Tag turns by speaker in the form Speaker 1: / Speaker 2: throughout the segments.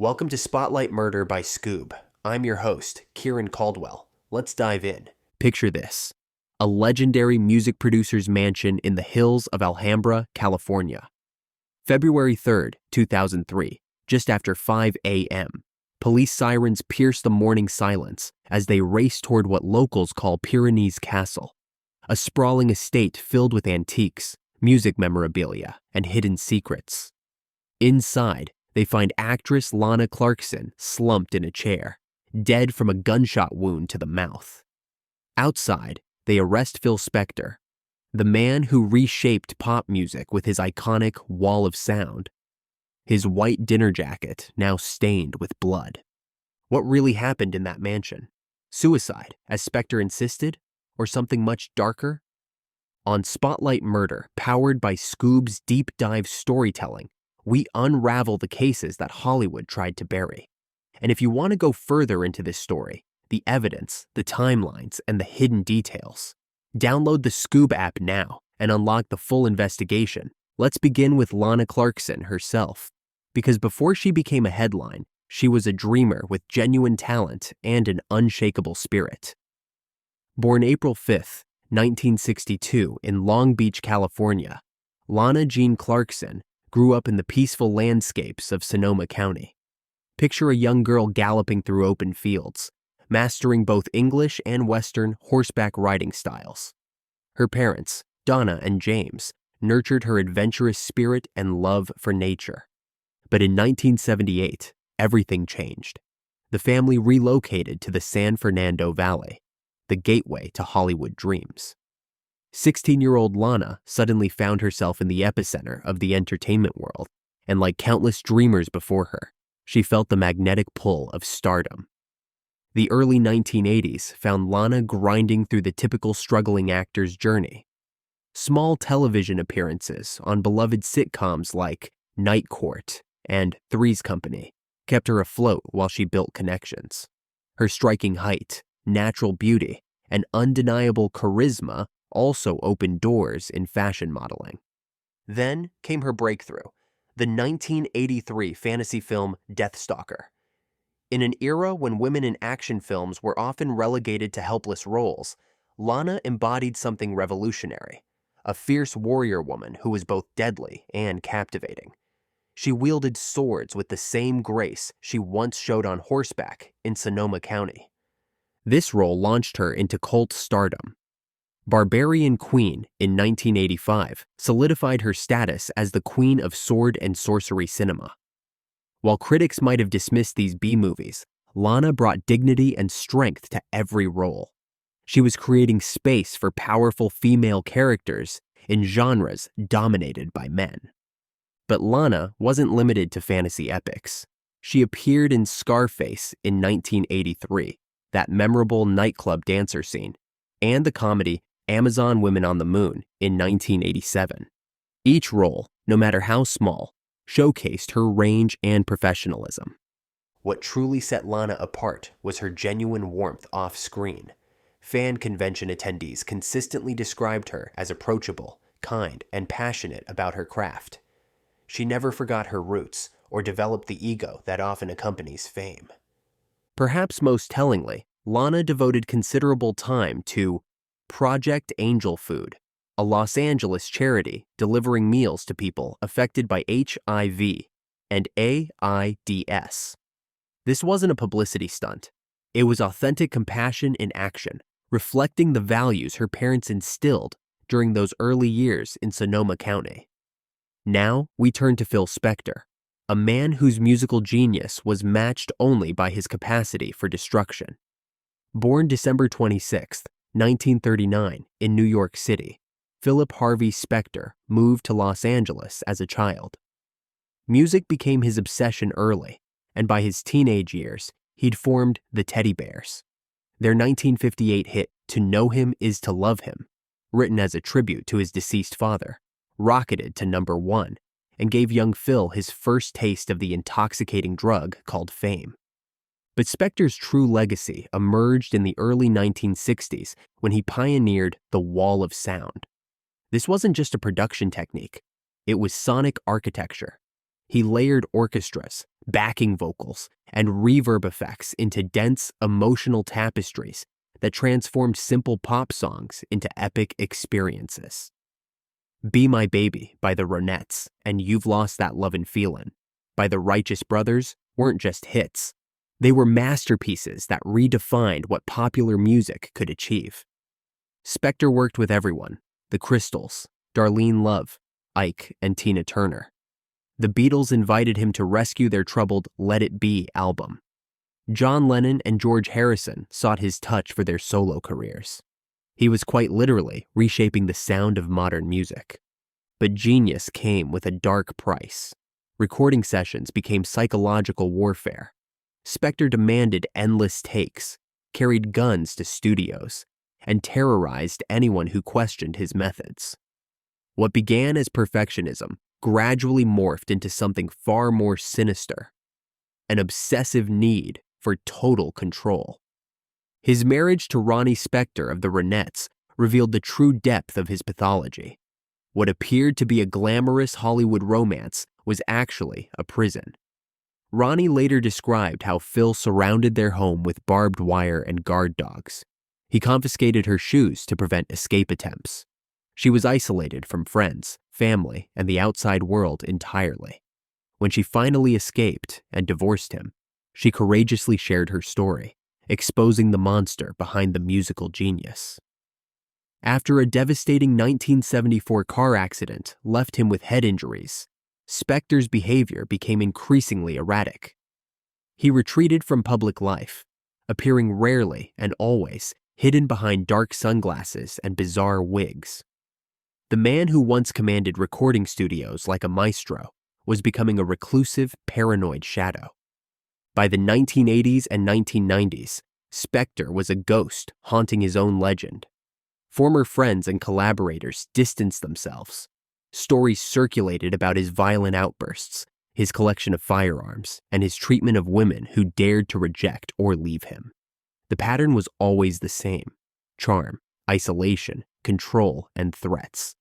Speaker 1: Welcome to Spotlight Murder by Scoob. I'm your host, Kieran Caldwell. Let's dive in. Picture this: a legendary music producer's mansion in the hills of Alhambra, California. February 3rd, 2003, just after 5 a.m., police sirens pierce the morning silence as they race toward what locals call Pyrenees Castle, a sprawling estate filled with antiques, music memorabilia, and hidden secrets. Inside, they find actress Lana Clarkson slumped in a chair, dead from a gunshot wound to the mouth. Outside, they arrest Phil Spector, the man who reshaped pop music with his iconic wall of sound. His white dinner jacket now stained with blood. What really happened in that mansion? Suicide, as Spector insisted, or something much darker? On Spotlight Murder, powered by Scoob's deep dive storytelling, we unravel the cases that Hollywood tried to bury. And if you want to go further into this story, the evidence, the timelines, and the hidden details, download the Scoob app now and unlock the full investigation. Let's begin with Lana Clarkson herself, because before she became a headline, she was a dreamer with genuine talent and an unshakable spirit. Born April 5th, 1962 in Long Beach, California, Lana Jean Clarkson grew up in the peaceful landscapes of Sonoma County. Picture a young girl galloping through open fields, mastering both English and Western horseback riding styles. Her parents, Donna and James, nurtured her adventurous spirit and love for nature. But in 1978, everything changed. The family relocated to the San Fernando Valley, the gateway to Hollywood dreams. 16-year-old Lana suddenly found herself in the epicenter of the entertainment world, and like countless dreamers before her, she felt the magnetic pull of stardom. The early 1980s found Lana grinding through the typical struggling actor's journey. Small television appearances on beloved sitcoms like Night Court and Three's Company kept her afloat while she built connections. Her striking height, natural beauty, and undeniable charisma also opened doors in fashion modeling. Then came her breakthrough, the 1983 fantasy film Deathstalker. In an era when women in action films were often relegated to helpless roles, Lana embodied something revolutionary, a fierce warrior woman who was both deadly and captivating. She wielded swords with the same grace she once showed on horseback in Sonoma County. This role launched her into cult stardom. Barbarian Queen in 1985 solidified her status as the queen of sword and sorcery cinema. While critics might have dismissed these B-movies, Lana brought dignity and strength to every role. She was creating space for powerful female characters in genres dominated by men. But Lana wasn't limited to fantasy epics. She appeared in Scarface in 1983, that memorable nightclub dancer scene, and the comedy Amazon Women on the Moon in 1987. Each role, no matter how small, showcased her range and professionalism. What truly set Lana apart was her genuine warmth off-screen. Fan convention attendees consistently described her as approachable, kind, and passionate about her craft. She never forgot her roots or developed the ego that often accompanies fame. Perhaps most tellingly, Lana devoted considerable time to Project Angel Food, a Los Angeles charity delivering meals to people affected by HIV and AIDS. This wasn't a publicity stunt. It was authentic compassion in action, reflecting the values her parents instilled during those early years in Sonoma County. Now we turn to Phil Spector, a man whose musical genius was matched only by his capacity for destruction. Born December 26, 1939, in New York City, Philip Harvey Spector moved to Los Angeles as a child. Music became his obsession early, and by his teenage years, he'd formed the Teddy Bears. Their 1958 hit To Know Him Is to Love Him, written as a tribute to his deceased father, rocketed to number 1 and gave young Phil his first taste of the intoxicating drug called fame. But Spector's true legacy emerged in the early 1960s when he pioneered the wall of sound. This wasn't just a production technique, it was sonic architecture. He layered orchestras, backing vocals, and reverb effects into dense, emotional tapestries that transformed simple pop songs into epic experiences. Be My Baby by the Ronettes and You've Lost That Lovin' Feelin' by the Righteous Brothers weren't just hits. They were masterpieces that redefined what popular music could achieve. Spector worked with everyone: the Crystals, Darlene Love, Ike, and Tina Turner. The Beatles invited him to rescue their troubled Let It Be album. John Lennon and George Harrison sought his touch for their solo careers. He was quite literally reshaping the sound of modern music. But genius came with a dark price. Recording sessions became psychological warfare. Spector demanded endless takes, carried guns to studios, and terrorized anyone who questioned his methods. What began as perfectionism gradually morphed into something far more sinister: an obsessive need for total control. His marriage to Ronnie Spector of the Ronettes revealed the true depth of his pathology. What appeared to be a glamorous Hollywood romance was actually a prison. Ronnie later described how Phil surrounded their home with barbed wire and guard dogs. He confiscated her shoes to prevent escape attempts. She was isolated from friends, family, and the outside world entirely. When she finally escaped and divorced him, she courageously shared her story, exposing the monster behind the musical genius. After a devastating 1974 car accident left him with head injuries, Spector's behavior became increasingly erratic. He retreated from public life, appearing rarely and always hidden behind dark sunglasses and bizarre wigs. The man who once commanded recording studios like a maestro was becoming a reclusive, paranoid shadow. By the 1980s and 1990s, Spector was a ghost haunting his own legend. Former friends and collaborators distanced themselves. Stories circulated about his violent outbursts, his collection of firearms, and his treatment of women who dared to reject or leave him. The pattern was always the same: charm, isolation, control, and threats.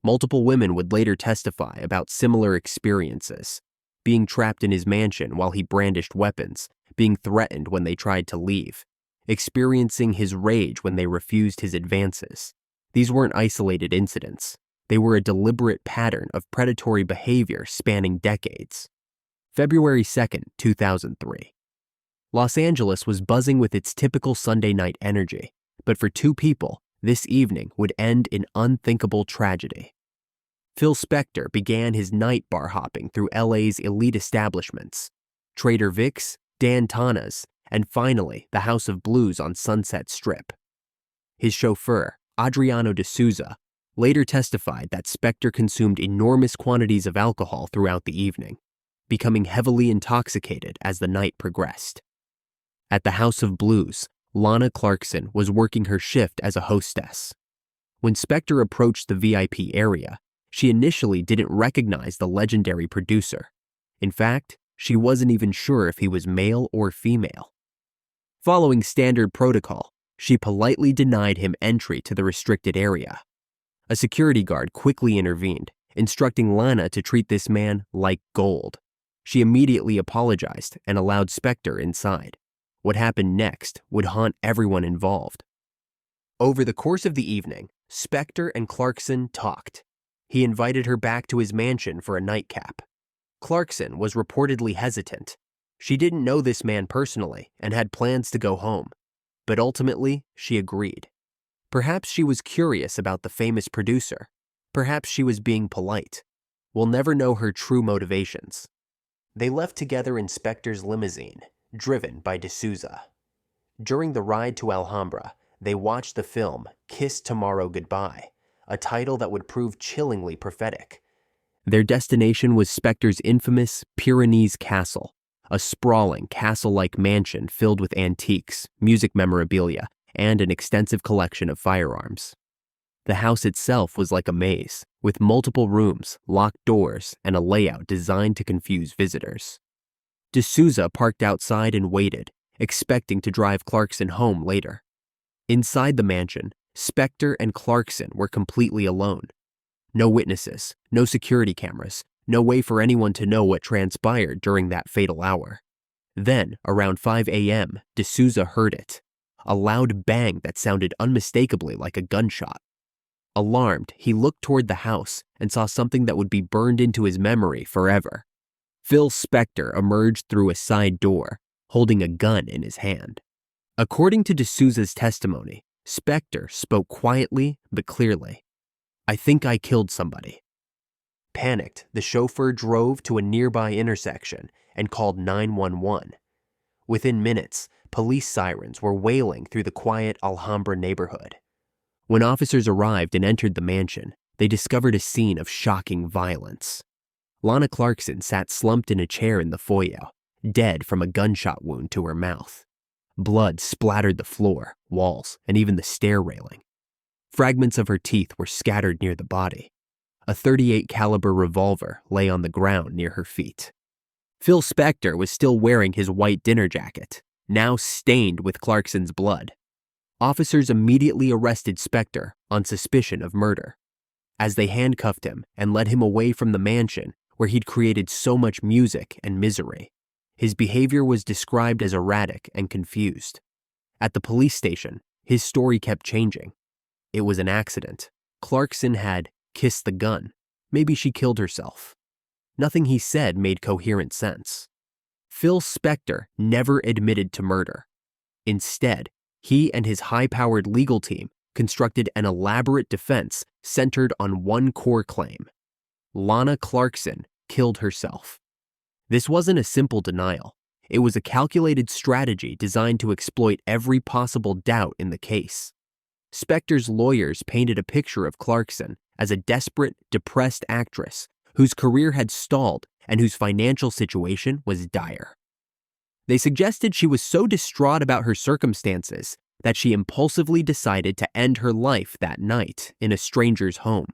Speaker 1: Multiple women would later testify about similar experiences: being trapped in his mansion while he brandished weapons, being threatened when they tried to leave, experiencing his rage when they refused his advances. These weren't isolated incidents. They were a deliberate pattern of predatory behavior spanning decades. February 2nd, 2003. Los Angeles was buzzing with its typical Sunday night energy, but for two people, this evening would end in unthinkable tragedy. Phil Spector began his night bar hopping through LA's elite establishments: Trader Vic's, Dan Tana's, and finally the House of Blues on Sunset Strip. His chauffeur, Adriano de Souza, later testified that Spector consumed enormous quantities of alcohol throughout the evening, becoming heavily intoxicated as the night progressed. At the House of Blues, Lana Clarkson was working her shift as a hostess. When Spector approached the VIP area, she initially didn't recognize the legendary producer. In fact, she wasn't even sure if he was male or female. Following standard protocol, she politely denied him entry to the restricted area. A security guard quickly intervened, instructing Lana to treat this man like gold. She immediately apologized and allowed Spector inside. What happened next would haunt everyone involved. Over the course of the evening, Spector and Clarkson talked. He invited her back to his mansion for a nightcap. Clarkson was reportedly hesitant. She didn't know this man personally and had plans to go home, but ultimately she agreed. Perhaps she was curious about the famous producer. Perhaps she was being polite. We'll never know her true motivations. They left together in Spector's limousine, driven by de Souza. During the ride to Alhambra, they watched the film Kiss Tomorrow Goodbye, a title that would prove chillingly prophetic. Their destination was Spector's infamous Pyrenees Castle, a sprawling castle-like mansion filled with antiques, music memorabilia, and an extensive collection of firearms. The house itself was like a maze, with multiple rooms, locked doors, and a layout designed to confuse visitors. De Souza parked outside and waited, expecting to drive Clarkson home later. Inside the mansion, Spector and Clarkson were completely alone. No witnesses, no security cameras, No way for anyone to know what transpired during that fatal hour. Then, around 5 a.m., D'Souza heard it. A loud bang that sounded unmistakably like a gunshot. Alarmed, he looked toward the house and saw something that would be burned into his memory forever. Phil Spector emerged through a side door, holding a gun in his hand. According to D'Souza's testimony, Spector spoke quietly but clearly. "I think I killed somebody." Panicked, the chauffeur drove to a nearby intersection and called 911. Within minutes, police sirens were wailing through the quiet Alhambra neighborhood. When officers arrived and entered the mansion, they discovered a scene of shocking violence. Lana Clarkson sat slumped in a chair in the foyer, dead from a gunshot wound to her mouth. Blood splattered the floor, walls, and even the stair railing. Fragments of her teeth were scattered near the body. A .38 caliber revolver lay on the ground near her feet. Phil Spector was still wearing his white dinner jacket, now stained with Clarkson's blood. Officers immediately arrested Spector on suspicion of murder. As they handcuffed him and led him away from the mansion where he'd created so much music and misery, his behavior was described as erratic and confused. At the police station, his story kept changing. It was an accident. Clarkson had kissed the gun. Maybe she killed herself. Nothing he said made coherent sense. Phil Spector never admitted to murder. Instead, he and his high-powered legal team constructed an elaborate defense centered on one core claim. Lana Clarkson killed herself. This wasn't a simple denial. It was a calculated strategy designed to exploit every possible doubt in the case. Spector's lawyers painted a picture of Clarkson as a desperate, depressed actress whose career had stalled and whose financial situation was dire. They suggested she was so distraught about her circumstances that she impulsively decided to end her life that night in a stranger's home.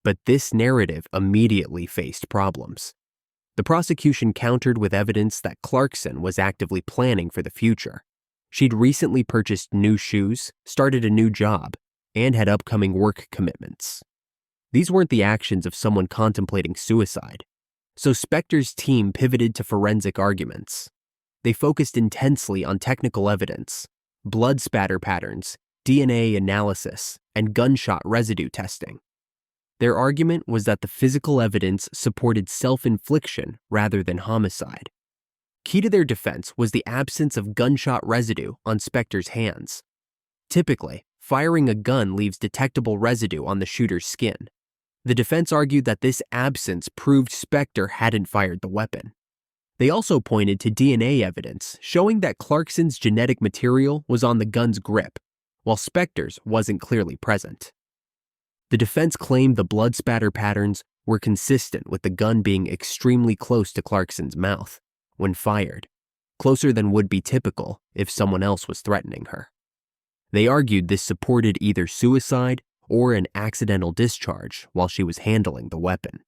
Speaker 1: But this narrative immediately faced problems. The prosecution countered with evidence that Clarkson was actively planning for the future. She'd recently purchased new shoes, started a new job, and had upcoming work commitments. These weren't the actions of someone contemplating suicide. So Spector's team pivoted to forensic arguments. They focused intensely on technical evidence, blood spatter patterns, DNA analysis, and gunshot residue testing. Their argument was that the physical evidence supported self-infliction rather than homicide. Key to their defense was the absence of gunshot residue on Spector's hands. Typically, firing a gun leaves detectable residue on the shooter's skin. The defense argued that this absence proved Spector hadn't fired the weapon. They also pointed to DNA evidence showing that Clarkson's genetic material was on the gun's grip, while Spector's wasn't clearly present. The defense claimed the blood spatter patterns were consistent with the gun being extremely close to Clarkson's mouth when fired, closer than would be typical if someone else was threatening her. They argued this supported either suicide or an accidental discharge while she was handling the weapon.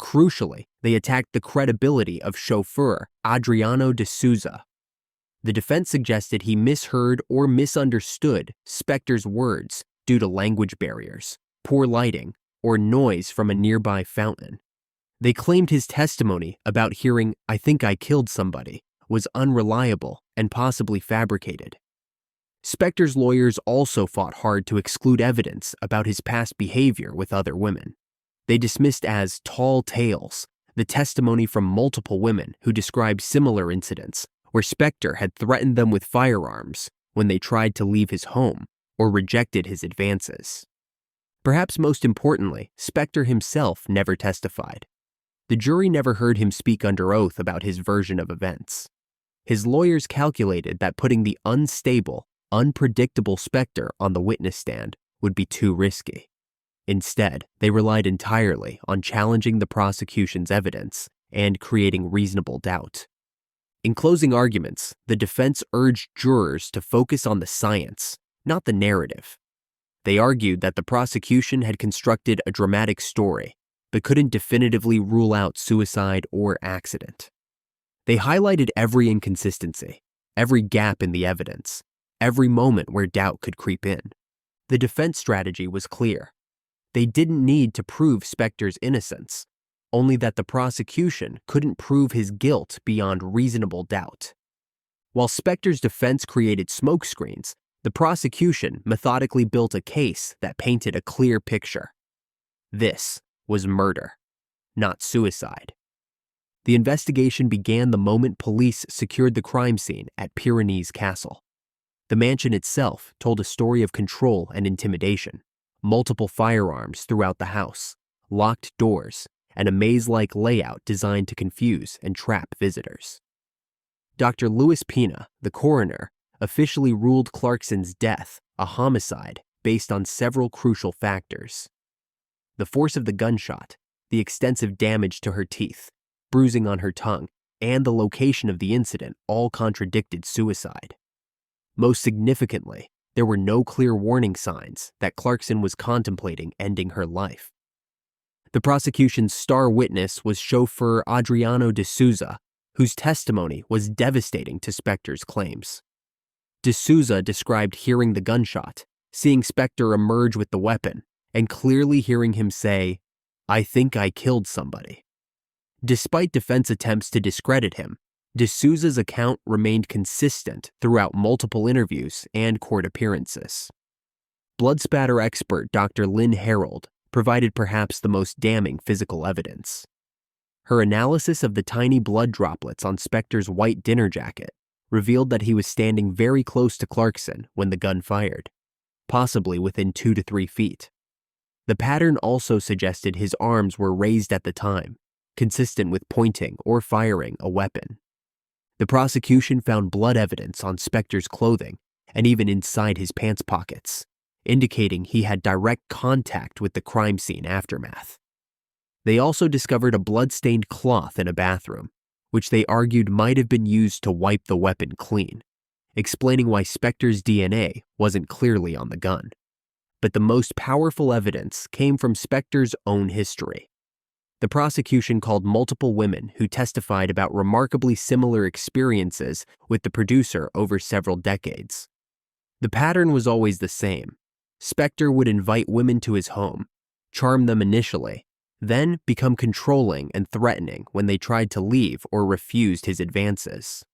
Speaker 1: Crucially, they attacked the credibility of chauffeur Adriano D'Souza. The defense suggested he misheard or misunderstood Spector's words due to language barriers, poor lighting, or noise from a nearby fountain. They claimed his testimony about hearing "I think I killed somebody" was unreliable and possibly fabricated. Spector's lawyers also fought hard to exclude evidence about his past behavior with other women. They dismissed as tall tales the testimony from multiple women who described similar incidents where Spector had threatened them with firearms when they tried to leave his home or rejected his advances. Perhaps most importantly, Spector himself never testified. The jury never heard him speak under oath about his version of events. His lawyers calculated that putting the unstable, unpredictable Spector on the witness stand would be too risky. Instead, they relied entirely on challenging the prosecution's evidence and creating reasonable doubt. In closing arguments, the defense urged jurors to focus on the science, not the narrative. They argued that the prosecution had constructed a dramatic story, but couldn't definitively rule out suicide or accident. They highlighted every inconsistency, every gap in the evidence, every moment where doubt could creep in. The defense strategy was clear. They didn't need to prove Spector's innocence. only that the prosecution couldn't prove his guilt beyond reasonable doubt. While Spector's defense created smokescreens, the prosecution methodically built a case that painted a clear picture. This was murder, not suicide. The investigation began the moment police secured the crime scene at Pyrenees Castle. The mansion itself told a story of control and intimidation, multiple firearms throughout the house, locked doors, and a maze-like layout designed to confuse and trap visitors. Dr. Louis Pina, the coroner, officially ruled Clarkson's death a homicide based on several crucial factors. The force of the gunshot, the extensive damage to her teeth, bruising on her tongue, and the location of the incident all contradicted suicide. Most significantly, there were no clear warning signs that Clarkson was contemplating ending her life. The prosecution's star witness was chauffeur Adriano de Souza, whose testimony was devastating to Spector's claims. De Souza described hearing the gunshot, seeing Spector emerge with the weapon, and clearly hearing him say, "I think I killed somebody." Despite defense attempts to discredit him, De Souza's account remained consistent throughout multiple interviews and court appearances. Blood spatter expert Dr. Lynn Harold provided perhaps the most damning physical evidence. Her analysis of the tiny blood droplets on Spector's white dinner jacket revealed that he was standing very close to Clarkson when the gun fired, possibly within 2 to 3 feet. The pattern also suggested his arms were raised at the time, consistent with pointing or firing a weapon. The prosecution found blood evidence on Spector's clothing and even inside his pants pockets, indicating he had direct contact with the crime scene aftermath. They also discovered a blood-stained cloth in a bathroom, which they argued might have been used to wipe the weapon clean, explaining why Spector's DNA wasn't clearly on the gun. But the most powerful evidence came from Spector's own history. The prosecution called multiple women who testified about remarkably similar experiences with the producer over several decades. The pattern was always the same. Spector would invite women to his home, charm them initially, then become controlling and threatening when they tried to leave or refused his advances.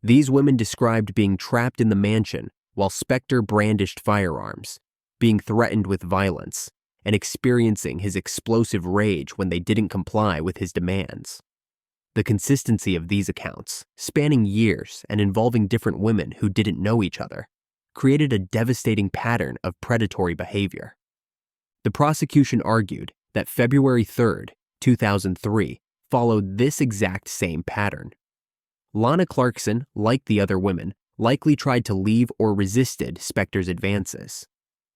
Speaker 1: These women described being trapped in the mansion while Spector brandished firearms, being threatened with violence, and experiencing his explosive rage when they didn't comply with his demands. The consistency of these accounts, spanning years and involving different women who didn't know each other, created a devastating pattern of predatory behavior. The prosecution argued that February 3rd, 2003, followed this exact same pattern. Lana Clarkson, like the other women, likely tried to leave or resisted Spector's advances.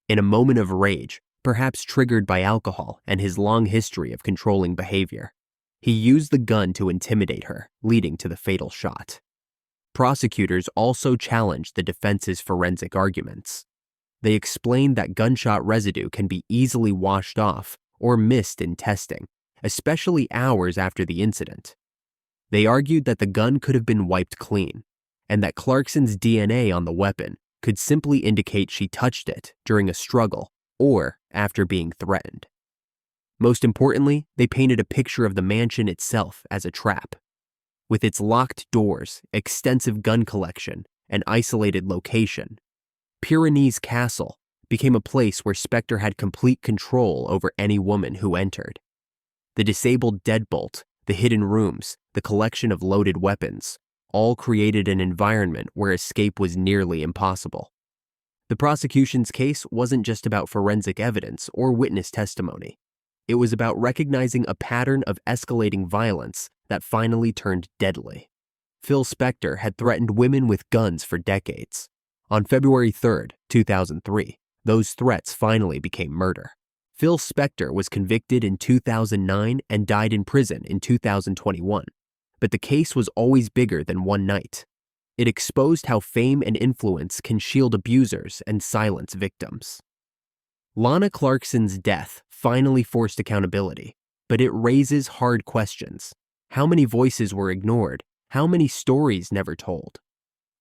Speaker 1: In a moment of rage, perhaps triggered by alcohol and his long history of controlling behavior, he used the gun to intimidate her, leading to the fatal shot. Prosecutors also challenged the defense's forensic arguments. They explained that gunshot residue can be easily washed off or missed in testing, especially hours after the incident. They argued that the gun could have been wiped clean, and that Clarkson's DNA on the weapon could simply indicate she touched it during a struggle or after being threatened. Most importantly, they painted a picture of the mansion itself as a trap. With its locked doors, extensive gun collection, and isolated location, Pyrenees Castle became a place where Spector had complete control over any woman who entered. The disabled deadbolt, the hidden rooms, the collection of loaded weapons, all created an environment where escape was nearly impossible. The prosecution's case wasn't just about forensic evidence or witness testimony. It was about recognizing a pattern of escalating violence that finally turned deadly. Phil Spector had threatened women with guns for decades. On February 3rd, 2003, those threats finally became murder. Phil Spector was convicted in 2009 and died in prison in 2021. But the case was always bigger than one night. It exposed how fame and influence can shield abusers and silence victims. Lana Clarkson's death finally forced accountability, but it raises hard questions. How many voices were ignored? How many stories never told?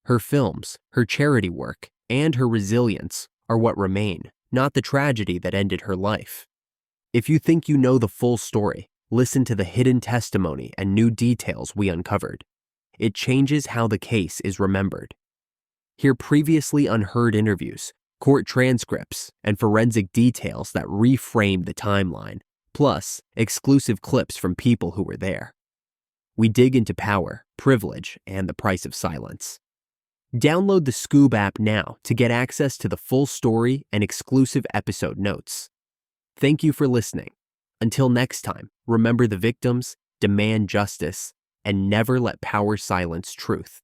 Speaker 1: Her films, her charity work, and her resilience are what remain, not the tragedy that ended her life. If you think you know the full story, Listen to the hidden testimony and new details we uncovered. It changes how the case is remembered. Hear previously unheard interviews, court transcripts, and forensic details that reframe the timeline, plus exclusive clips from people who were there. We dig into power, privilege, and the price of silence. Download the Scoob app now to get access to the full story and exclusive episode notes. Thank you for listening. Until next time, remember the victims, demand justice, and never let power silence truth.